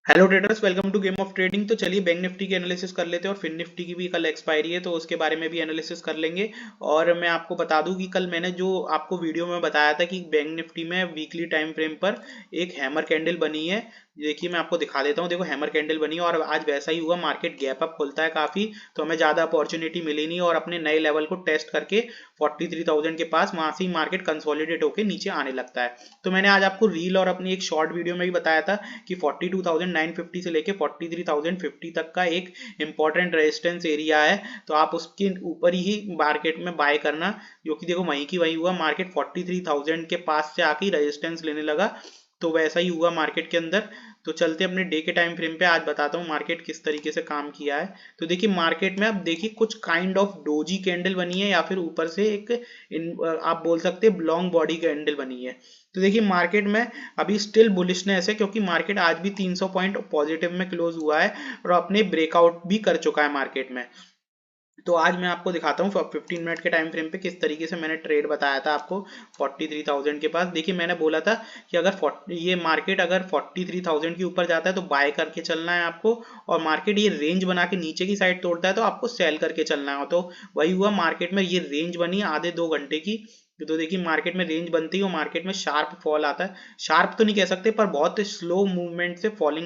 Hello traders, welcome to game of trading. तो चलिए bank Nifty की एनालिसिस कर लेते हैं और फिन निफ्टी की भी कल एक्सपायरी है तो उसके बारे में भी एनालिसिस कर लेंगे। और मैं आपको बता दूं कि कल मैंने जो आपको वीडियो में बताया था कि बैंक निफ्टी में वीकली टाइम फ्रेम पर एक हैमर कैंडल बनी है। देखिए मैं आपको दिखा देता हूँ। देखो हैमर कैंडल बनी है और आज वैसा ही हुआ। मार्केट गैप अप खुलता है काफी, तो हमें ज्यादा अपॉर्चुनिटी मिली नहीं और अपने नए लेवल को टेस्ट करके 43,000 के पास वहां से ही मार्केट कंसोलिडेट होकर नीचे आने लगता है। तो मैंने आज आपको रील और अपनी एक शॉर्ट वीडियो में भी बताया था कि 42,950 से लेके 43,050 तक का एक इंपॉर्टेंट रेजिस्टेंस एरिया है। तो आप उसके ऊपर ही मार्केट में बाय करना, जो कि देखो वहीं की वही हुआ। मार्केट 43,000 के पास से आके रेजिस्टेंस लेने लगा, तो वैसा ही हुआ मार्केट के अंदर। तो चलते अपने डे के टाइम फ्रेम पे, आज बताता हूँ मार्केट किस तरीके से काम किया है। तो देखिए मार्केट में अब देखिए कुछ काइंड ऑफ डोजी कैंडल बनी है या फिर ऊपर से एक आप बोल सकते हैं लॉन्ग बॉडी कैंडल बनी है। तो देखिए मार्केट में अभी स्टिल बुलिशनेस है, क्योंकि मार्केट आज भी 300 पॉइंट पॉजिटिव में क्लोज हुआ है और अपने ब्रेकआउट भी कर चुका है मार्केट में। तो आज मैं आपको दिखाता हूँ 15 मिनट के टाइम फ्रेम पे किस तरीके से मैंने ट्रेड बताया था आपको 43,000 के पास। देखिए मैंने बोला था कि अगर ये मार्केट अगर 43,000 के ऊपर जाता है तो बाय करके चलना है आपको, और मार्केट ये रेंज बना के नीचे की साइड तोड़ता है तो आपको सेल करके चलना है। तो वही हुआ, मार्केट में ये रेंज बनी आधे 2 घंटे की। तो देखिए मार्केट में रेंज बनती है और मार्केट में शार्प फॉल आता है। शार्प तो नहीं कह सकते, पर बहुत स्लो मूवमेंट से फॉल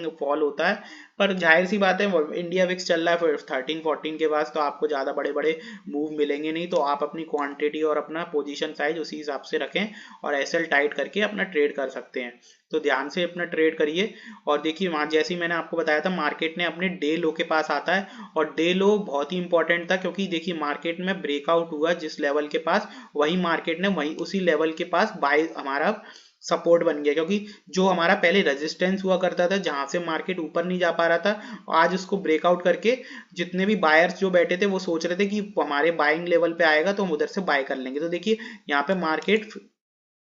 होता है। पर जाहिर सी बात है, इंडिया विक्स चल रहा है 13-14 के पास, तो आपको ज़्यादा बड़े बड़े मूव मिलेंगे नहीं। तो आप अपनी क्वांटिटी और अपना पोजीशन साइज उसी हिसाब से रखें और एसएल टाइट करके अपना ट्रेड कर सकते हैं। तो ध्यान से अपना ट्रेड करिए। और देखिए वहाँ जैसे ही मैंने आपको बताया था, मार्केट ने अपने डे लो के पास आता है और डे लो बहुत ही इंपॉर्टेंट था, क्योंकि देखिए मार्केट में ब्रेकआउट हुआ जिस लेवल के पास, वही मार्केट ने वही उसी लेवल के पास बाय हमारा सपोर्ट बन गया। क्योंकि जो हमारा पहले रेजिस्टेंस हुआ करता था जहां से मार्केट ऊपर नहीं जा पा रहा था, आज उसको ब्रेकआउट करके जितने भी बायर्स जो बैठे थे वो सोच रहे थे कि हमारे बाइंग लेवल पे आएगा तो हम उधर से बाय कर लेंगे। तो देखिए यहाँ पे मार्केट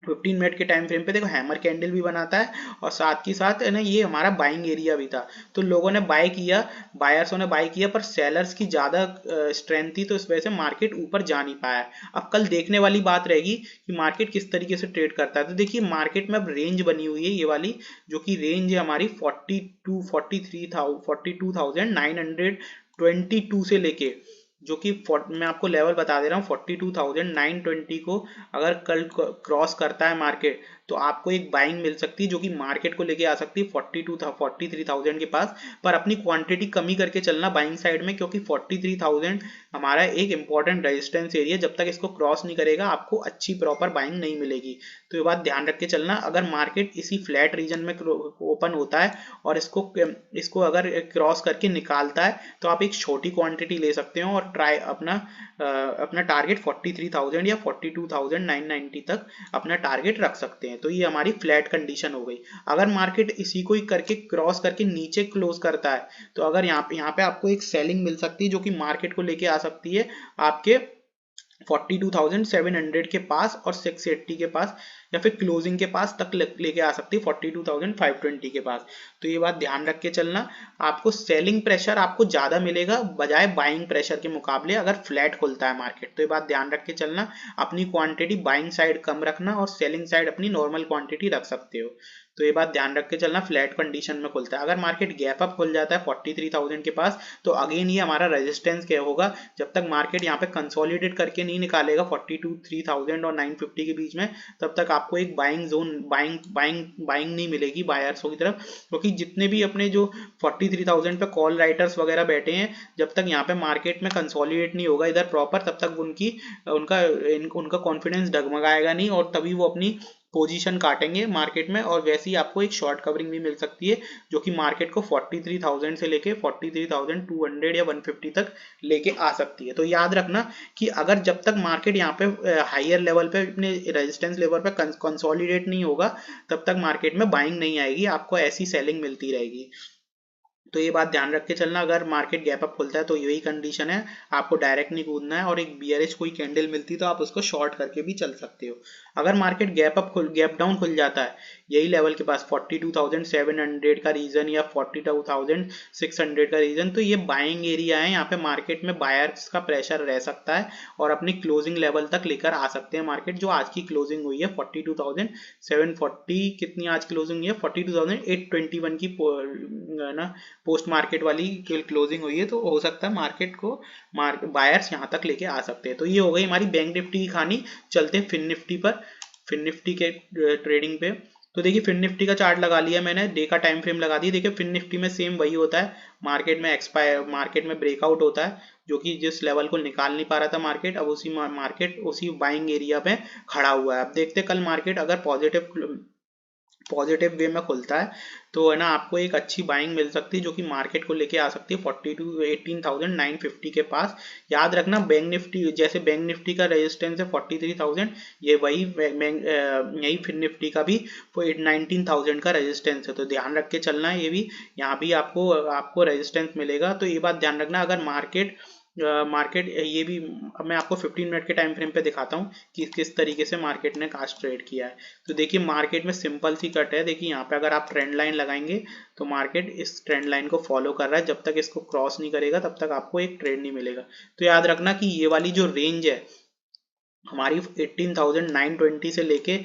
15 मिनट के टाइम फ्रेम पे देखो हैमर कैंडल भी बनाता है और साथ ही साथ है ना ये हमारा बाइंग एरिया भी था। तो लोगों ने बाय किया, बायर्सों ने बाय किया, पर सेलर्स की ज्यादा स्ट्रेंथ थी, तो इस वजह से मार्केट ऊपर जा नहीं पाया। अब कल देखने वाली बात रहेगी कि मार्केट किस तरीके से ट्रेड करता है। तो देखिए मार्केट में अब रेंज बनी हुई है ये वाली, जो कि रेंज है हमारी 42,922 से लेके, जो कि मैं आपको लेवल बता दे रहा हूँ 42,920 को अगर कल क्रॉस करता है मार्केट, तो आपको एक बाइंग मिल सकती है जो कि मार्केट को लेके आ सकती है 43,000 के पास। पर अपनी क्वांटिटी कमी करके चलना बाइंग साइड में, क्योंकि 43,000 हमारा एक इंपॉर्टेंट रेजिस्टेंस एरिया, जब तक इसको क्रॉस नहीं करेगा आपको अच्छी प्रॉपर बाइंग नहीं मिलेगी। तो ये बात ध्यान रख के चलना। अगर मार्केट इसी फ्लैट रीजन में ओपन होता है और इसको अगर क्रॉस करके निकालता है, तो आप एक छोटी क्वांटिटी ले सकते हो और ट्राई अपना टारगेट 43,000 या 42,990 तक अपना टारगेट रख सकते हैं। तो ये हमारी फ्लैट कंडीशन हो गई। अगर मार्केट इसी को ही करके क्रॉस करके नीचे क्लोज करता है, तो अगर यहाँ पे आपको एक सेलिंग मिल सकती है जो कि मार्केट को लेके आ सकती है आपके 42,700 के पास और 680 के पास, या फिर क्लोजिंग के पास तक लेके आ सकती है 42,520 के पास। तो ये बात ध्यान रख के चलना। आपको सेलिंग प्रेशर आपको ज्यादा मिलेगा बजाय बाइंग प्रेशर के मुकाबले, अगर फ्लैट खुलता है मार्केट। तो ये बात ध्यान रख के चलना। अपनी क्वांटिटी बाइंग साइड कम रखना और सेलिंग साइड अपनी नॉर्मल क्वांटिटी रख सकते हो। तो ये बात ध्यान रख के चलना। फ्लैट कंडीशन में खुलता है, अगर मार्केट गैप अप खुल जाता है 43,000 के पास, तो अगेन ये हमारा रेजिस्टेंस क्या होगा। जब तक मार्केट यहाँ पे कंसोलिडेट करके नहीं निकालेगा 42,300 और 950 के बीच में, तब तक आपको एक बाइंग जोन बाइंग नहीं मिलेगी बायर्सों की तरफ। क्योंकि जितने भी अपने जो 43,000 पे कॉल राइटर्स वगैरह बैठे हैं, जब तक यहाँ पे मार्केट में कंसोलिडेट नहीं होगा इधर प्रॉपर, तब तक उनका कॉन्फिडेंस डगमगाएगा नहीं और तभी वो अपनी पोजीशन काटेंगे मार्केट में। और वैसे ही आपको एक शॉर्ट कवरिंग भी मिल सकती है जो कि मार्केट को 43,000 से लेके 43,200 या 150 तक लेके आ सकती है। तो याद रखना कि अगर जब तक मार्केट यहाँ पे हायर लेवल पे अपने रेजिस्टेंस लेवल पे कंसोलिडेट नहीं होगा, तब तक मार्केट में बाइंग नहीं आएगी, आपको ऐसी सेलिंग मिलती रहेगी। तो ये बात ध्यान रख के चलना। अगर मार्केट गैप अप खुलता है तो यही कंडीशन है, आपको डायरेक्ट नहीं कूदना है, और एक बियरिश कोई कैंडल मिलती है तो आप उसको शॉर्ट करके भी चल सकते हो। अगर मार्केट गैप डाउन खुल जाता है यही लेवल के पास 42,700 का रीजन या 42,600 का रीजन, तो ये बाइंग एरिया है। यहाँ पे मार्केट में बायर्स का प्रेशर रह सकता है और अपनी क्लोजिंग लेवल तक लेकर आ सकते हैं मार्केट। जो आज की क्लोजिंग हुई है 42,740, कितनी आज क्लोजिंग हुई है 42,821 की ना पोस्ट मार्केट वाली क्लोजिंग हुई है। तो हो सकता है मार्केट को बायर्स यहाँ तक लेके आ सकते हैं। तो ये हो गई हमारी बैंक निफ्टी की कहानी। चलते हैं फिन निफ्टी पर, फिन निफ्टी के ट्रेडिंग पे। तो देखिए फिन निफ्टी का चार्ट लगा लिया मैंने, डे का टाइम फ्रेम लगा दिया। देखिए फिन निफ्टी में सेम वही होता है, मार्केट में ब्रेकआउट होता है, जो कि जिस लेवल को निकाल नहीं पा रहा था मार्केट, अब उसी मार्केट उसी बाइंग एरिया पे खड़ा हुआ है। अब देखते हैं कल मार्केट अगर पॉजिटिव वे में खुलता है तो है ना आपको एक अच्छी बाइंग मिल सकती है, जो कि मार्केट को लेके आ सकती है 18,950 के पास। याद रखना बैंक निफ्टी, जैसे बैंक निफ्टी का रेजिस्टेंस है 43,000, ये वही यही फिन निफ्टी का भी 19,000 का रेजिस्टेंस है। तो ध्यान रख के चलना है, ये भी यहाँ भी आपको रेजिस्टेंस मिलेगा। तो ये बात ध्यान रखना। अगर मार्केट ये भी, अब मैं आपको 15 मिनट के टाइम फ्रेम पे दिखाता हूँ कि किस तरीके से मार्केट ने आज ट्रेड किया है। तो देखिए मार्केट में सिंपल सी कट है। देखिए यहाँ पे अगर आप ट्रेंड लाइन लगाएंगे तो मार्केट इस ट्रेंड लाइन को फॉलो कर रहा है, जब तक इसको क्रॉस नहीं करेगा तब तक आपको एक ट्रेड नहीं मिलेगा। तो याद रखना कि ये वाली जो रेंज है हमारी 18,920 से लेके,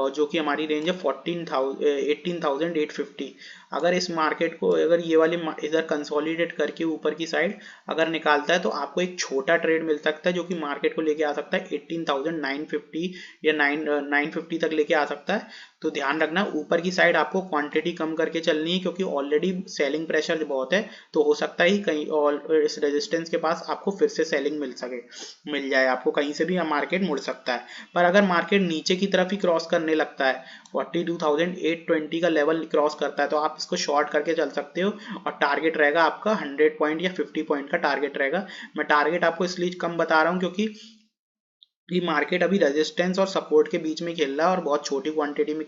जो कि हमारी रेंज है 18,850। अगर इस मार्केट को अगर ये वाली इधर कंसोलिडेट करके ऊपर की साइड अगर निकालता है तो आपको एक छोटा ट्रेड मिल सकता है, जो कि मार्केट को लेके आ सकता है 18,950 या 950 तक लेके आ सकता है। तो ध्यान रखना ऊपर की साइड आपको क्वांटिटी कम करके चलनी है, क्योंकि ऑलरेडी सेलिंग प्रेशर बहुत है। तो हो सकता है कहीं और इस रेजिस्टेंस के पास आपको फिर से सेलिंग मिल जाए, आपको कहीं से भी मार्केट मुड़ सकता है। पर अगर मार्केट नीचे की तरफ ही क्रॉस करने लगता है, 42,820 का लेवल क्रॉस करता है, तो आप इसको शॉर्ट करके चल सकते हो। और टारगेट रहेगा आपका 100 पॉइंट या 50 पॉइंट का टारगेट रहेगा। मैं टारगेट आपको इसलिए कम बता रहा हूँ क्योंकि ये मार्केट अभी रेजिस्टेंस और सपोर्ट के बीच में खेल रहा है और बहुत छोटी क्वांटिटी में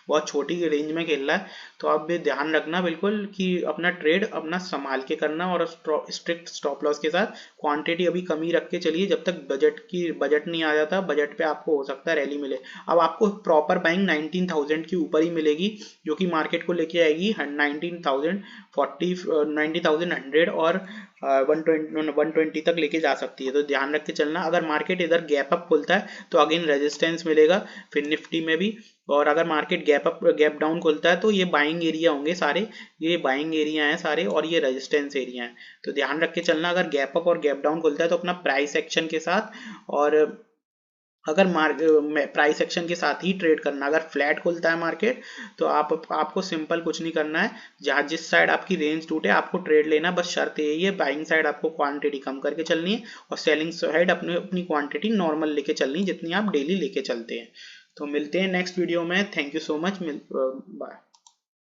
बहुत छोटी रेंज में खेल रहा है। तो आप भी ध्यान रखना बिल्कुल कि अपना ट्रेड अपना संभाल के करना और स्ट्रिक्ट स्टॉप लॉस के साथ। क्वांटिटी अभी कमी रख के चलिए, जब तक बजट नहीं आ जाता। बजट पे आपको हो सकता है रैली मिले। अब आपको प्रॉपर बाइंग 19,000 के ऊपर ही मिलेगी, जो कि मार्केट को लेके आएगी 19,100 और 120 तक लेके जा सकती है। तो ध्यान रख के चलना। अगर मार्केट इधर गैप अप खुलता है तो अगेन रेजिस्टेंस मिलेगा फिर निफ्टी में भी, और अगर मार्केट गैप डाउन खुलता है तो ये बाइंग एरिया होंगे सारे, ये बाइंग एरिया हैं सारे और ये रेजिस्टेंस एरिया हैं। तो ध्यान रख के चलना। अगर गैप अप और गैप डाउन खुलता है तो अपना प्राइस एक्शन के साथ, और अगर प्राइस एक्शन के साथ ही ट्रेड करना। अगर फ्लैट खुलता है मार्केट तो आपको सिंपल कुछ नहीं करना है, जहाँ जिस साइड आपकी रेंज टूटे आपको ट्रेड लेना, बस शर्त यही है बाइंग साइड आपको क्वांटिटी कम करके चलनी है और सेलिंग साइड अपनी क्वांटिटी नॉर्मल लेके चलनी है, जितनी आप डेली लेके चलते हैं। तो मिलते हैं नेक्स्ट वीडियो में। Thank you so much. Bye.